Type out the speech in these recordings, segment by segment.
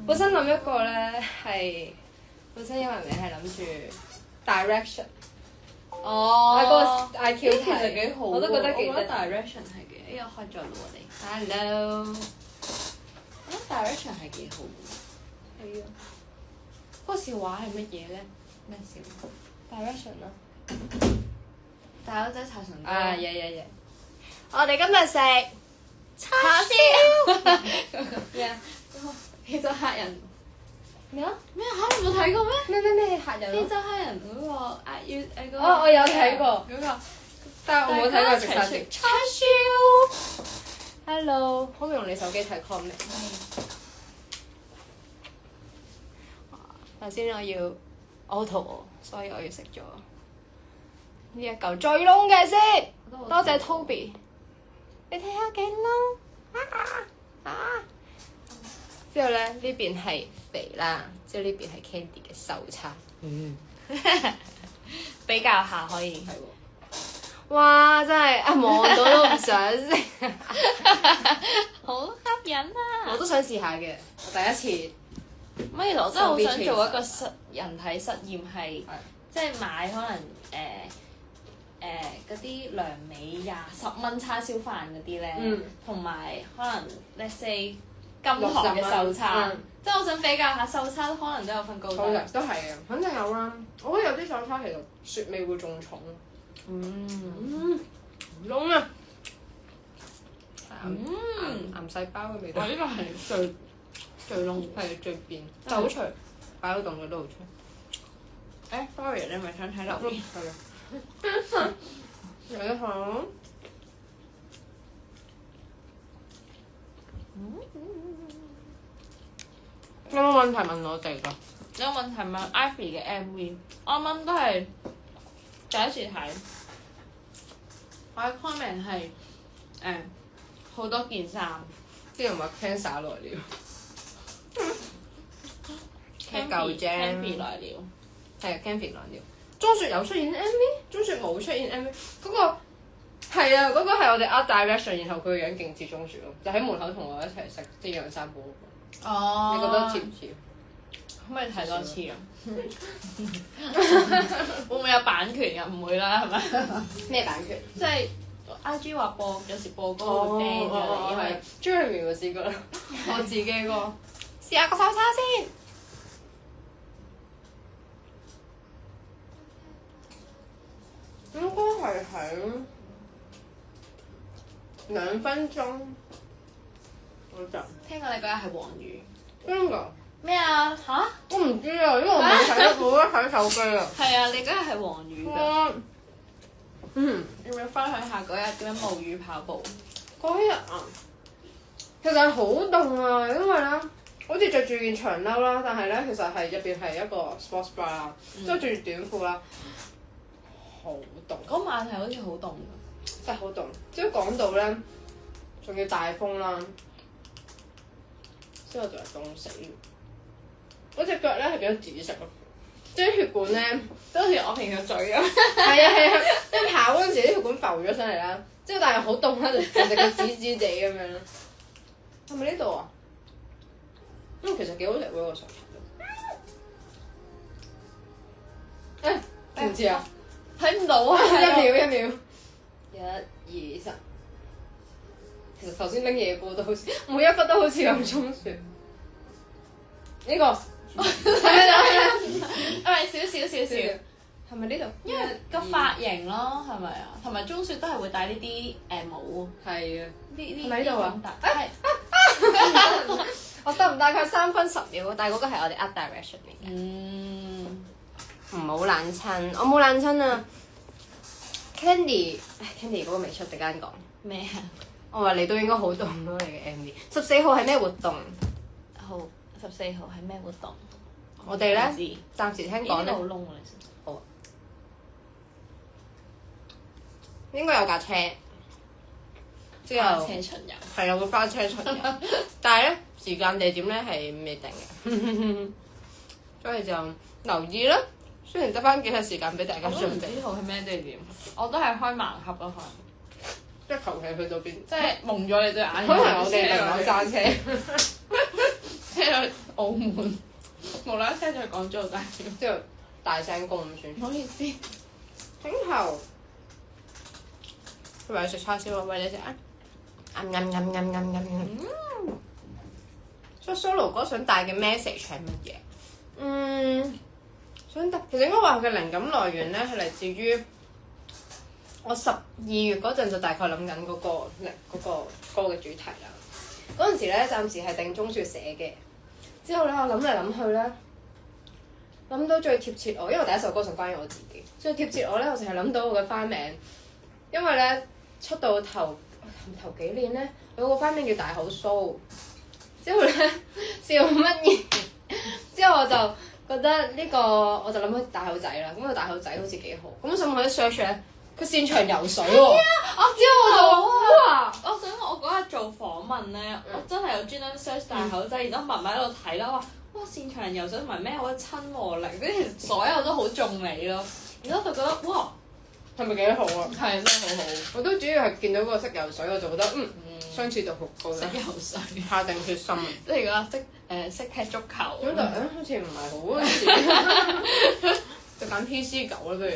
本身諗一個咧係本身英文名係諗住 direction。哦，嗰個 IQ 題其實幾好喎，我都覺得幾得。我覺得 direction 係嘅，哎呀開咗啦我哋。Hello。我覺得 direction 係幾好嘅。係啊。嗰個笑話係乜嘢咧？咩笑話 direction 咯。大佬仔茶唇糕。啊嘢。我哋今日食叉燒。咩啊？非洲黑人。咩啊？咩嚇？你冇睇過咩？咩客人非洲黑人嗰個嗰個。哦我有睇過嗰個。但係我冇睇過食叉燒。叉燒。Hello，可唔可以用你手機睇 comment？頭先我好肚餓，所以我要食咗呢一嚿最燶嘅先。多謝 Toby。你睇下幾燶之後咧，呢邊係肥啦，之後呢邊係 Candy 嘅瘦叉。比較下可以。係喎。哇！真係望到都唔想食。好吸引啊！我都想試下嘅，我第一次。乜其實我真係好想做一個人體實驗，係即係買可能嗰啲良美10蚊叉燒飯嗰啲咧，同埋可能 let's say 金堂嘅瘦叉，即係我想比較下瘦叉，可能都有份高低。都係嘅，肯定有啦。我覺得有啲瘦叉其實雪味會仲重。燶啊！癌細胞嘅味道。呢個係最燶，係最變，就好脆，擺到凍咗都好脆。sorry，你咪想睇留言？係啊。你好。有冇問題問我哋㗎？有問題問 Ivy 嘅 MV，啱啱都係第一次睇。我嘅 comment 係好多件衫，啲人話 cancer 來了。舊 Candy 來了，係啊 Candy 來了。鐘雪有出現 MV，鐘雪冇出現 MV。嗰個係啊，嗰個係我哋 Art Direction，然後佢個樣勁似鐘雪咯，就喺門口同我一齊食啲洋山布嗰個。哦，你覺得似唔似？可唔可以睇多次啊？會唔會有版權㗎？唔會啦，係咪？咩版權？即係 IG 話播，有時播歌會 ban 咗你，因為 Jeremy 我試過啦，我自己個試下個手叉先。應該係喺2分鐘嗰陣。聽講你嗰日係黃雨。真㗎？咩啊？嚇？我唔知啊，因為我冇睇手機啊。係啊，你嗰日係黃雨㗎。要唔要分享下嗰日點樣冒雨跑步？嗰日啊，其實係好凍啊，因為咧，好似着住件長褸啦，但係咧其實係入邊係一個 sports bra 啦，之後着住短褲啦，好凍。嗰晚係好似好凍㗎。真係好凍，之後講到咧，仲要大風啦，之後就係凍死。嗰隻腳咧係變咗紫色咯，即係血管咧都好似我平時嘴咁。係啊，即係跑嗰陣時啲血管浮咗上嚟啦，之後但係好凍啦，就隻腳紫紫地咁樣咯。係咪呢度啊？其實幾好食喎個手擦。知唔知啊？睇唔到啊！1秒。1、2、3。其實頭先拎嘢過都好似，每一忽都好似有鐘雪。呢個係少。係咪呢度？因為個髮型咯，係咪啊？同埋鐘雪都係會戴呢啲帽啊。係啊。呢咪呢度啊？係。我得唔大概3分10秒，但係嗰個係我哋 Art Direction 嚟嘅。唔好冷親，我冇冷親啊。Candy 嗰個未出，陣間講。咩啊？我話你都應該好凍咯，你嘅 MV。14號係咩活動？好，14號係咩活動？我哋咧暫時聽講咧，好燶啊！你先。好啊。應該有架車，之後車巡遊。係有個花車巡遊，但係咧時間地點咧係未定嘅，所以就留意啦。雖然得翻幾日時間俾大家準備。呢號係咩地點？我都係開盲盒咯，可能。即係求其去到邊？即係蒙咗你對眼。可能我哋另外揸車。澳門，無啦啦車咗去港珠澳大橋，之後大聲公咁算。唔好意思。頂頭，佢話食叉燒啊，喂你食啊！所以 Solo 哥想帶嘅 message 係乜嘢？想帶其實應該話佢嘅靈感來源咧係嚟自於我12月嗰陣就大概諗緊嗰個歌嘅主題啦。嗰陣時咧暫時係定鍾雪寫嘅，之後咧我諗嚟諗去咧，諗到最貼切我，因為第一首歌就關於我自己，最貼切我咧我淨係諗到我嘅花名，因為咧出道頭幾年咧，有個花名叫大口蘇。之後咧笑乜嘢？之後我就覺得呢個我就諗起大口仔啦。咁個大口仔好似幾好。咁我上網一 search 咧，佢擅長游水喎。之後我就哇！我想我嗰日做訪問咧，我真係有專登 search 大口仔，然之後慢慢喺度睇啦，話哇擅長游水同埋咩好親和力，跟住其實所有都好中你咯。然之後就覺得哇，係咪幾好啊？係真係好好。我都主要係見到嗰個識游水，我就覺得相似度好高啦。識游水，下定決心。即係如果識踢足球，咁就好似唔係好嗰時，就揀 PC 狗啦不如。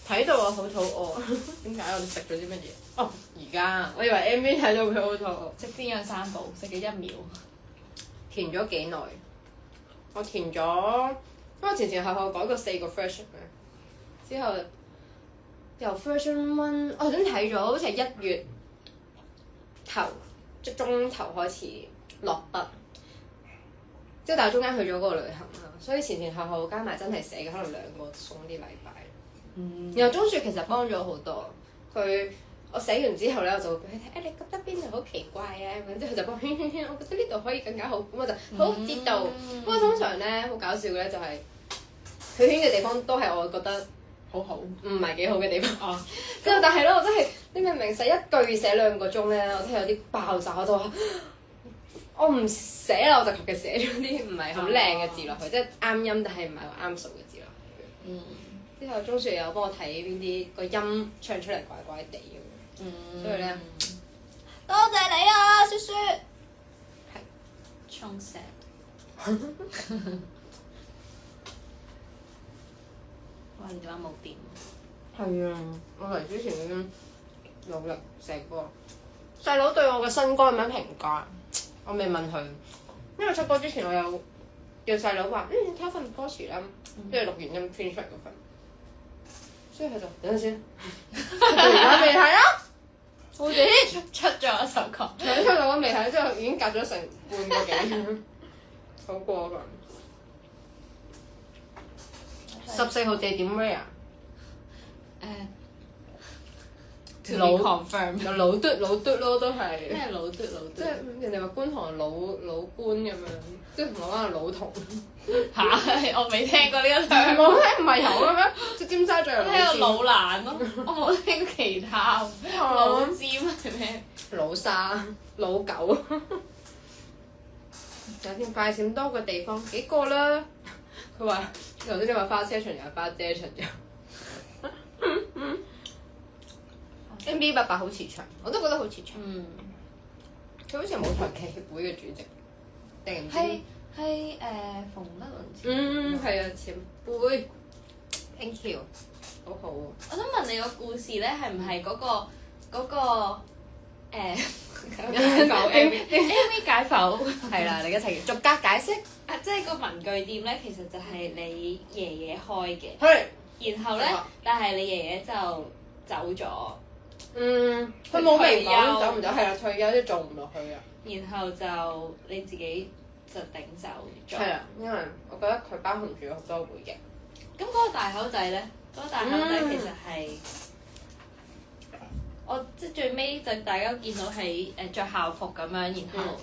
睇到我好肚餓，點解我哋食咗啲乜嘢？哦，而家我以為 MV 睇到佢好肚餓。食煎釀三寶，食咗1秒。填咗幾耐？我填咗，因為前後改過4個 version 嘅，之後由 version 1，我頭先睇咗，好似係1月頭即中頭開始落筆，之後但係中間去咗嗰個旅行啦，所以前後加埋真係寫嘅可能2個鬆啲禮拜。然後鍾雪其實幫咗好多，我寫完之後咧，我就會俾佢睇，你覺得邊度好奇怪啊？咁之後就幫圈，我覺得呢度可以更加好，咁我就好知道。不過通常咧好搞笑嘅咧就係佢圈嘅地方都係我覺得好好，唔係幾好嘅地方。哦，之後但係咧，我真係你明明寫一句寫2個鐘咧，我真係有啲爆炸，我就話我唔寫啦，我就求其寫咗啲唔係好靚嘅字落去，即係啱音但係唔係好啱數嘅字落去。之後鍾雪有幫我睇邊啲個音唱出嚟怪怪地咁樣，所以咧多謝你啊，雪雪。係充石。哇！你電話冇電。係啊，我嚟之前已經努力寫歌。細佬對我嘅新歌有咩評價？我未問佢，因為出歌之前我有叫細佬話，睇下份歌詞啦，即係錄完音編出嚟嗰份。所以佢就等陣先，而家未睇啊！我哋出咗一首歌，出咗我未睇，之後已經隔咗成半個幾，好過分。14號地點 where 啊？老 confirm 有老嘟咯，都係。咩老嘟？即係人哋話觀塘老官咁樣，即係同我講係老同。嚇！我未聽過呢個詞。冇咩唔係有嘅咩？即係尖沙咀有聽過老蘭咯，我冇聽過其他。老尖係咩？老沙、老狗。有啲快閃多嘅地方幾個啦。佢話頭先你話花車巡遊，花姐巡遊。NBA88好慈祥，我都覺得好慈祥。佢好似係舞台劇協會嘅主席，定唔知？係馮德倫。係啊，前輩。Thank you，好好。我想問你個故事咧，係唔係嗰個解剖 AV 解剖？係啦，你一齊逐格解釋。啊，即係個文具店咧，其實就係你爺爺開嘅。係。然後咧，但係你爺爺就走咗。佢冇明講走唔走，係啦，退休都做唔落去啊。然後就你自己就頂走咗。係啊，因為我覺得佢包含住好多回憶。咁嗰個大口仔咧，嗰個大口仔其實係我即係最尾就大家見到係著校服咁樣，然後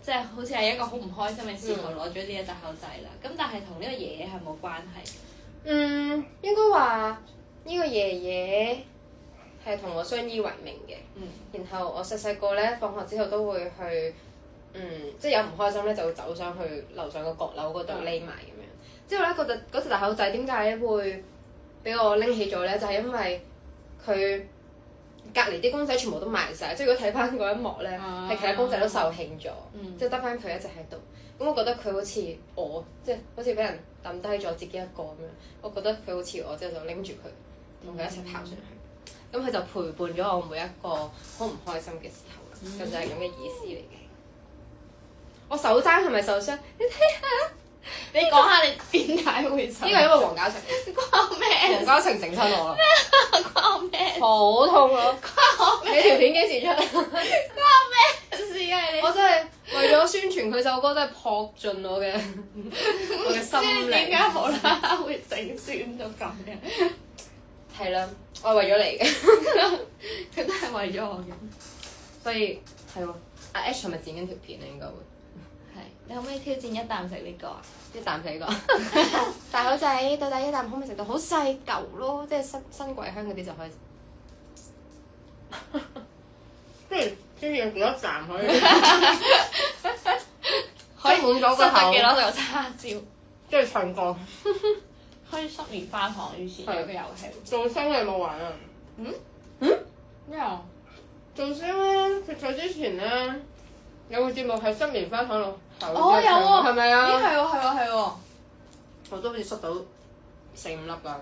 即係好似係一個好唔開心嘅時候攞咗呢個大口仔啦。咁但係同呢個爺爺係冇關係。應該話呢個爺爺係同我相依為命嘅。然後我細個咧，放學之後都會去，即係有唔開心咧，就會走上去樓上個閣樓嗰度匿埋咁樣。之後咧，嗰隻大口仔點解會俾我拎起咗咧？就係因為佢隔離啲公仔全部都賣晒，即係如果睇翻嗰一幕咧，係其他公仔都售罄咗，即係得翻佢一隻喺度。咁我覺得佢好似我，即係好似俾人抌低咗自己一個咁樣。我覺得佢好似我，之後就拎住佢同佢一齊跑上去。咁佢就陪伴咗我每一個好唔開心嘅時候啦，就係咁嘅意思嚟嘅。我手踭係咪受傷？你睇下。你講下你點解會受？呢個係因為黃嘉誠。關咩？黃嘉誠整親我啦。關咩？好痛啊！關我咩？你條片幾時出？關咩事啊你？我真係為咗宣傳佢首歌，真係撲盡我嘅心靈。點解無啦啦會整損到咁嘅？係啦，我係為咗你嘅，佢都係為咗我嘅。所以係喎。阿 Ash 係咪剪緊條片啊？應該會。係，你可唔可以挑戰一啖食呢個啊？一啖死個大口仔，到底一啖可唔可以食到好細嚿咯？即係新桂香嗰啲就可以。不如先要幾多啖可以？可以滿咗個口。幾多個叉燒？即係唱歌。可以濕棉花糖以前有個遊戲。造星你有冇玩啊？咩啊？造星咧，決賽之前咧有個節目係濕棉花糖落口。哦，有喎，係咪啊？咦，係喎，係喎，係喎。我都好似濕到4-5粒㗎。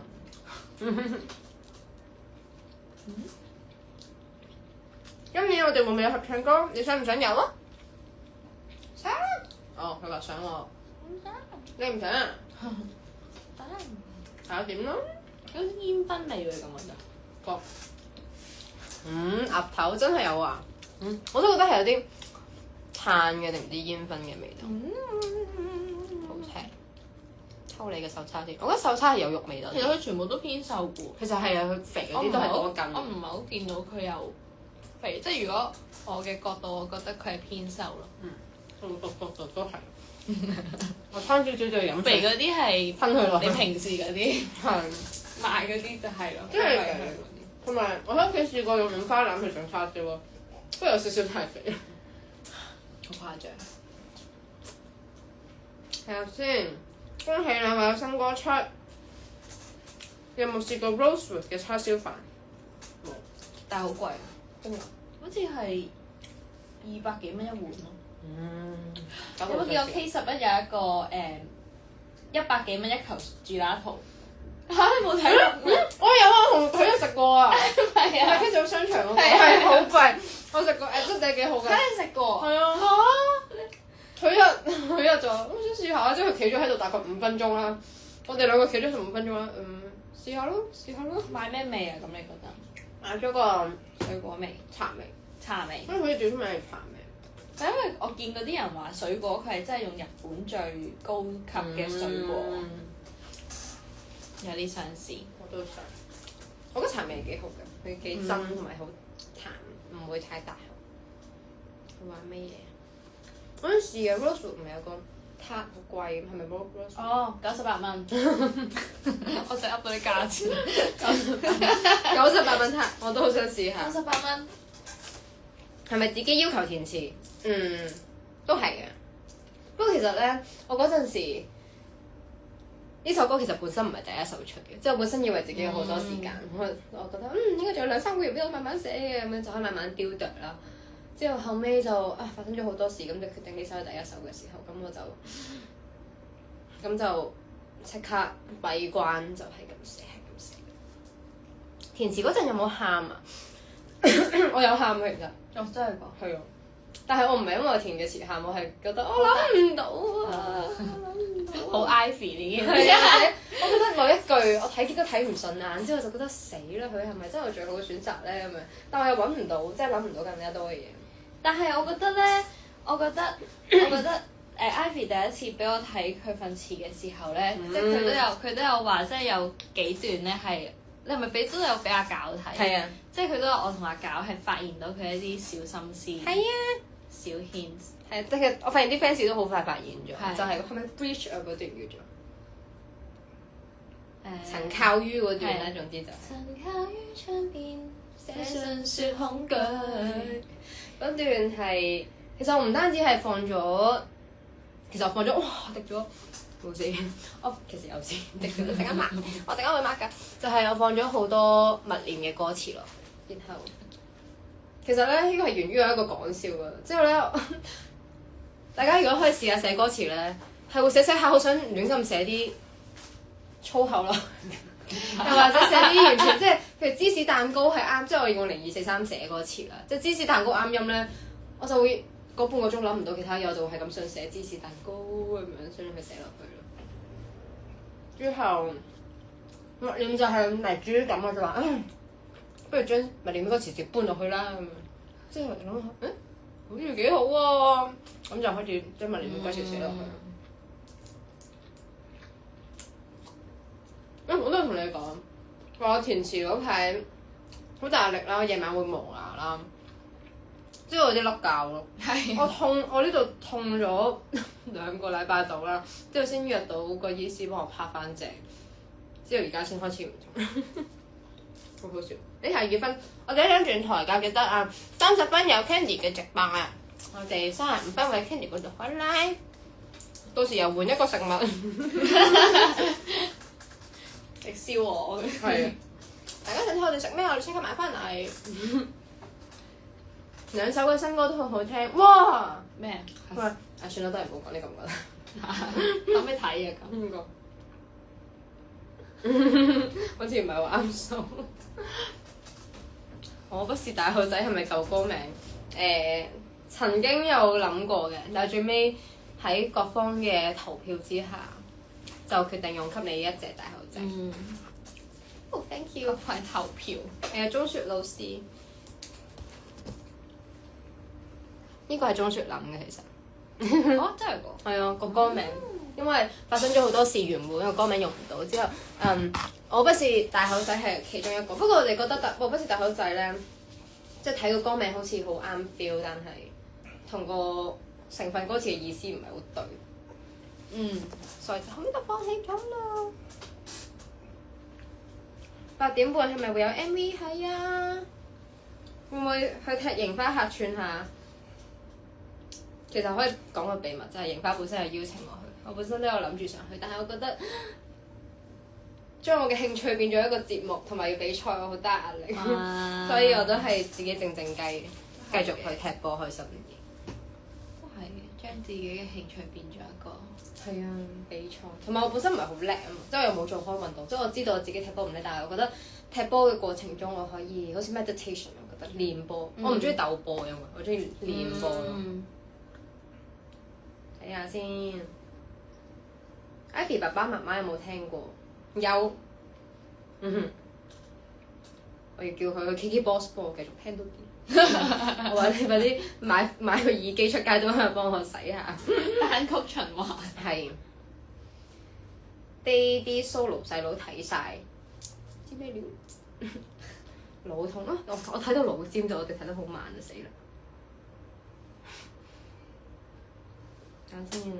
今年我哋會唔會有合唱歌？你想唔想有啊？想。哦，佢話想喎。唔想。你唔想啊？得。睇下點咯。有啲煙燻味喎，咁我就。鴨頭真係有啊！我都覺得係有啲炭嘅定唔知煙燻嘅味道。好聽。抽你嘅手叉先，我覺得手叉係有肉味道。其實佢全部都偏瘦嘅喎。其實係啊，佢肥嗰啲都係多筋。我唔係好見到佢有肥，即係如果我嘅角度，我覺得佢係偏瘦咯。角度都係。我攤少少就飲。肥嗰啲係吞佢落去。你平時嗰啲係。賣嗰啲就係咯。即係同埋我喺屋企試過用五花腩去整叉燒咯，不過有少少太肥。好誇張。睇下先，恭喜兩位有新歌出。有冇試過 Rosewood 嘅叉燒飯？冇。但係好貴啊！真㗎？好似係200幾蚊一碗咯。有冇見過 K11有一個100幾蚊一球住拿圖？嚇！你冇睇過？我有啊，同佢一食過啊。係啊。喺咗商場嗰個係好貴，我食過真係幾好嘅。睇你食過？係啊。嚇！佢日就話我想試下，即係佢企咗喺度大概5分鐘啦。我哋兩個企咗15分鐘啦。試下咯，試下咯。買咩味啊？咁你覺得？買咗個水果味、茶味。茶味。因為佢叫咩係茶味？但因為我見嗰啲人話水果佢係真係用日本最高級嘅水果，有啲想試。我都想。我覺得茶味幾好嘅，佢幾真同埋好淡，唔會太大口。佢話咩嘢？我想試嘅 Rosewood 唔係有個塔好貴，係咪 Rosewood？哦，98蚊。我就噏到啲價錢。98蚊塔，我都好想試下。98蚊。係咪自己要求填詞？都係嘅。不過其實咧，我嗰陣時呢首歌其實本身唔係第一首出嘅，即係我本身以為自己有好多時間，我覺得應該仲有2-3個月俾我慢慢寫嘅，咁樣就可以慢慢雕琢啦。之後後尾就發生咗好多事，咁就決定呢首係第一首嘅時候，咁就即刻閉關，就係咁寫，係咁寫。填詞嗰陣有冇喊啊？我有喊嘅其實。哦，真係㗎。係啊，但係我唔係因為我填嘅詞喊，我係覺得我諗唔到啊，好 Ivy 已經。係啊，我覺得某一句我睇極都睇唔順眼，之後就覺得死啦，佢係咪真係最好嘅選擇咧咁樣？但我又揾唔到，即係揾唔到更加多嘅嘢。但係我覺得咧，我覺得Ivy 第一次俾我睇佢份詞嘅時候咧，即係佢都有話，即係有幾段咧係，你係咪都有俾阿餃睇？係啊，即係佢都話我同阿餃係發現到佢一啲小心思。係啊，小 hints。係，即係我發現啲 fans 都好快發現咗，係就係咪 Bridge 啊嗰段叫做曾靠於嗰段咧，總之就曾靠於窗邊寫信説恐懼。嗰段係，其實我唔單止係放咗，其實我放咗，哇！滴咗冇事，我其實有事滴咗，陣間抹，我陣間會抹㗎。就係我放咗好多默念嘅歌詞咯，然後其實咧呢個係源於我一個講笑㗎。之後咧，大家如果可以試下寫歌詞咧，係會寫下好想亂咁寫啲粗口咯，又或者寫啲完全即係譬如芝士蛋糕係啱，即係我用0243寫歌詞啦，即係芝士蛋糕啱音咧，我就會嗰半個鐘諗唔到其他嘢，我就係咁想寫芝士蛋糕咁樣，所以咪寫落去咯。之後默念就係嚟自於咁，我就話不如將默念嗰個詞直接搬落去啦咁樣。之後諗下，好似幾好喎，咁就開始將默念嗰個詞寫落去。我都同你講，話我填詞嗰排好大力啦，夜晚會磨牙啦，之後我啲粒膠咯，我呢度痛咗2個禮拜到啦，之後先約到個醫師幫我拍翻正，之後而家先開始唔痛，好好笑。呢係2分，我哋一陣轉台㗎，記得啊，30分有 Candy 嘅直播啊，我哋35分喺 Candy 嗰度開 live， 到時又換一個食物。食燒鵝係，大家想睇我哋食咩？我哋即刻買翻嚟。2首嘅新歌都好好聽，哇！咩？喂，算啦，都係唔好講呢個唔覺得。講咩睇啊咁？邊個？好似唔係好啱數。我不是大口仔係咪舊歌名？曾經有諗過嘅，但係最尾喺各方嘅投票之下，就決定用給你一隻大口仔。thank you。快投票。鐘雪老師，呢個係鐘雪諗嘅其實。哦，真係㗎。係啊，個歌名，因為發生咗好多事，原本個歌名用唔到之後，我不是大口仔係其中一個。不過我哋覺得我不是大口仔咧，即係睇個歌名好似好啱 feel，但係同個成份歌詞嘅意思唔係好對。所以就後面就放棄咗啦。8點半係咪會有 MV？ 係啊，會唔會去踢櫻花客串下？其實可以講個秘密，就係櫻花本身係邀請我去，我本身都有諗住上去，但係我覺得將我嘅興趣變咗一個節目，同埋要比賽，我好大壓力，所以我都係自己靜靜雞，繼續去踢波開心啲。都係嘅，將自己嘅興趣變咗一個。係啊，比賽，同埋我本身唔係好叻啊嘛，即係我又冇做開運動，即係我知道我自己踢波唔叻，但係我覺得踢波嘅過程中我可以好似 meditation， 我覺得練波，我唔中意鬥波，因為我中意練波。睇下先 ，Ivy 爸爸媽媽有冇聽過？有。我要叫佢去 KKBox 幫我繼續聽多啲。我話你快啲買個耳機出街都可以幫我洗下。單曲循環。係。啲 solo 細佬睇晒，知咩料？腦痛啊！我睇到腦尖就我哋睇得好慢啊，死啦！睇下先。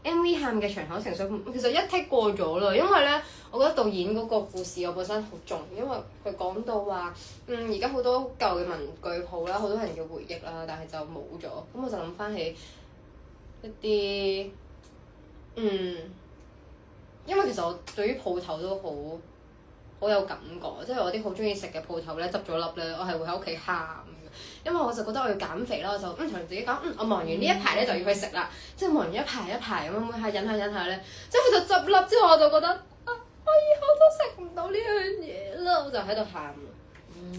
MV 喊嘅場口情緒，其實一剔過咗啦，因為咧，我覺得導演嗰個故事我本身好重，因為佢講到話，而家好多舊嘅文具鋪啦，好多人嘅回憶啦，但係就冇咗，咁我就諗翻起一啲，因為其實我對於鋪頭都好有感覺，即係我啲好中意食嘅鋪頭咧，執咗粒咧，我係會喺屋企喊。因為我就覺得我要減肥啦，我就同自己講，我忙完呢一排咧就要去食啦，即係忙完一排一排咁樣，每下忍下咧，之後佢就執笠，之後我就覺得我以後都食唔到呢樣嘢啦，我就喺度喊。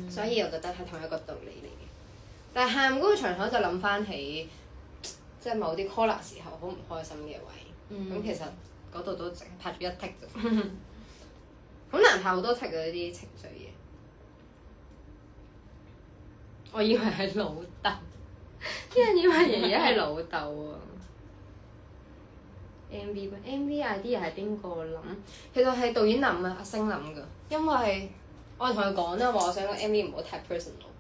所以我覺得係同一個道理嚟嘅。但係喊嗰個場口就諗翻起，即係某啲 call 時候好唔開心嘅位，咁其實嗰度都淨係拍咗1 take 啫，好難拍好多 take 嘅呢啲情緒嘢。我以為係老豆，啲人以為爺爺係老豆啊。MV idea 係邊個諗？其實係導演諗啊，阿星諗㗎。因為我同佢講啦，話我想個 MV 唔好太 personal。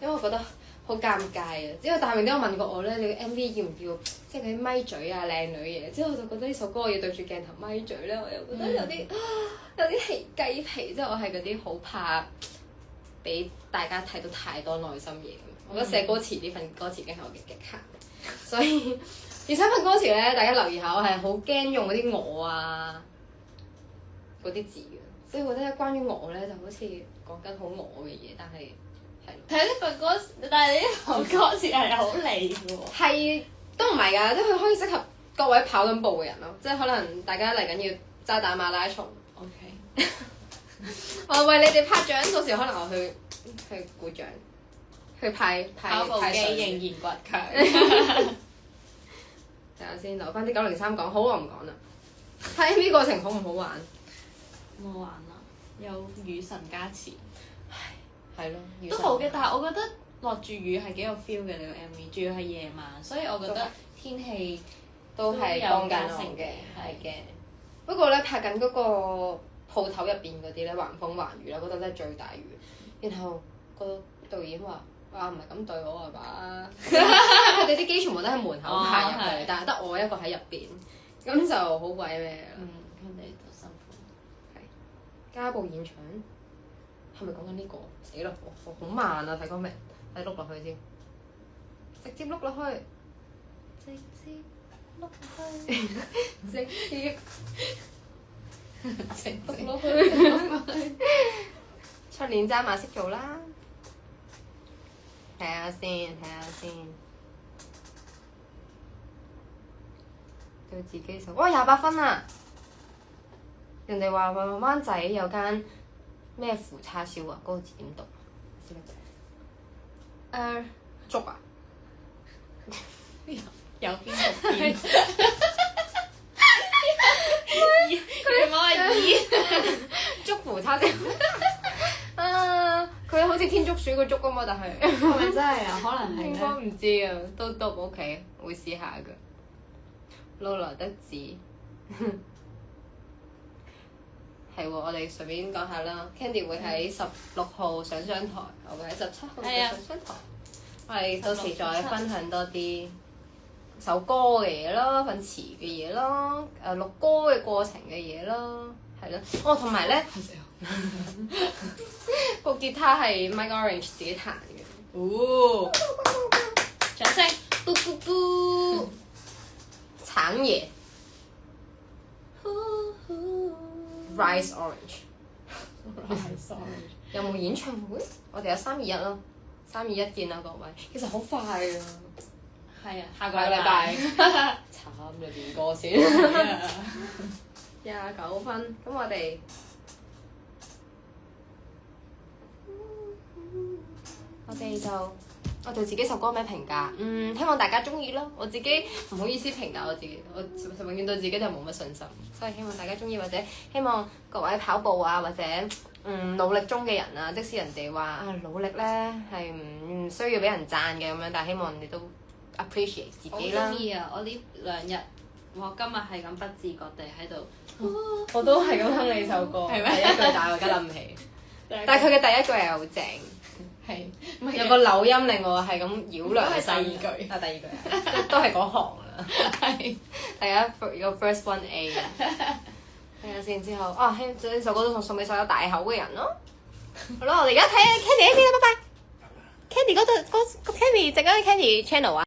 因為我覺得好尷尬啊！之後大明都有問過我咧，你個 MV 要唔要即係嗰啲咪嘴啊、靚女嘢？之後我就覺得呢首歌我要對住鏡頭咪嘴咧，我又覺得有啲起雞皮，即係我係嗰啲好怕俾大家睇到太多內心嘢。我覺得寫歌詞呢份歌詞已經係我嘅極限，所以而且份歌詞咧，大家留意下，我係好驚用嗰啲我啊嗰啲字嘅，所以我覺得關於我咧就好似講緊好我嘅嘢，但係睇呢份歌，但係呢首歌詞係好離嘅喎。係都唔係㗎，即係佢可以適合各位跑緊步嘅人咯，即係可能大家嚟緊要渣打馬拉松。OK。我為你哋拍掌，到時可能我去鼓掌，去派跑步機仍然倔強。睇下先，留翻啲903講，好我唔講啦。睇 MV 過程好唔好玩？冇玩啦，有雨神加持。係咯，都好嘅，但係我覺得落住雨係幾有 feel 嘅呢個 MV，主要係夜晚，所以我覺得天氣都係幫緊我嘅，係嘅。不過咧拍緊嗰個鋪頭入邊嗰啲咧橫風橫雨啦，嗰度真係最大雨。然後個導演話：哇，唔係咁對我係嘛？佢哋啲機全部都喺門口行入去，但係得我一個喺入邊，咁就好鬼咩啦。佢哋都辛苦。係家暴現場係咪講緊呢個？死啦！我好慢啊，睇個名，睇碌落去先，直接碌落去，直接碌落去，直接碌落去。出年揸馬識做啦，睇下先，對自己手，哇28分啊！人哋話灣仔有間咩腐叉燒啊？嗰個字點讀？粥啊？有邊讀邊？佢冇話粥腐叉燒。佢好似天竺鼠個粥啊嘛，但係係咪真係啊？可能係咧。我唔知啊，都 OK，會試下噶。撈來得子。係喎，我哋順便講下啦。Candy 會喺16號上商台，我會喺17號上商台。我哋到時再分享多啲首歌嘅嘢咯，份詞嘅嘢咯，錄歌嘅過程嘅嘢咯，係咯。哦，同埋咧，個吉他係 Mike Orange 自己彈嘅。哦！掌聲！咕咕咕！橙椰。Rice Orange， 有冇演唱會？我哋有321咯，321見啦各位。其實好快啊！係啊，下個禮禮拜。拜。慘，你練歌先。29分，咁我對自己首歌咩評價？希望大家中意咯。我自己唔好意思評價我自己，我永遠對自己都係冇乜信心，所以希望大家中意，或者希望各位跑步啊，或者努力中嘅人啊，即使人哋話努力咧係唔需要俾人讚嘅咁樣，但係希望你都 appreciate 自己啦。我中意啊！我呢2日，我今日係咁不自覺地喺度。我都係咁哼你首歌，係咩？第一句但係我而家諗唔起，但係佢嘅第一句係好正。係，有個扭音令我係咁繞梁係生。第二句啊，第二句啊，都係嗰行啦。係。第一個 first one A 啊。睇下先之後，呢首歌都送俾所有大口嘅人咯。好啦，我哋而家睇 Candy 先啦，拜拜。Candy 嗰度，Candy 陣間 Candy channel 啊。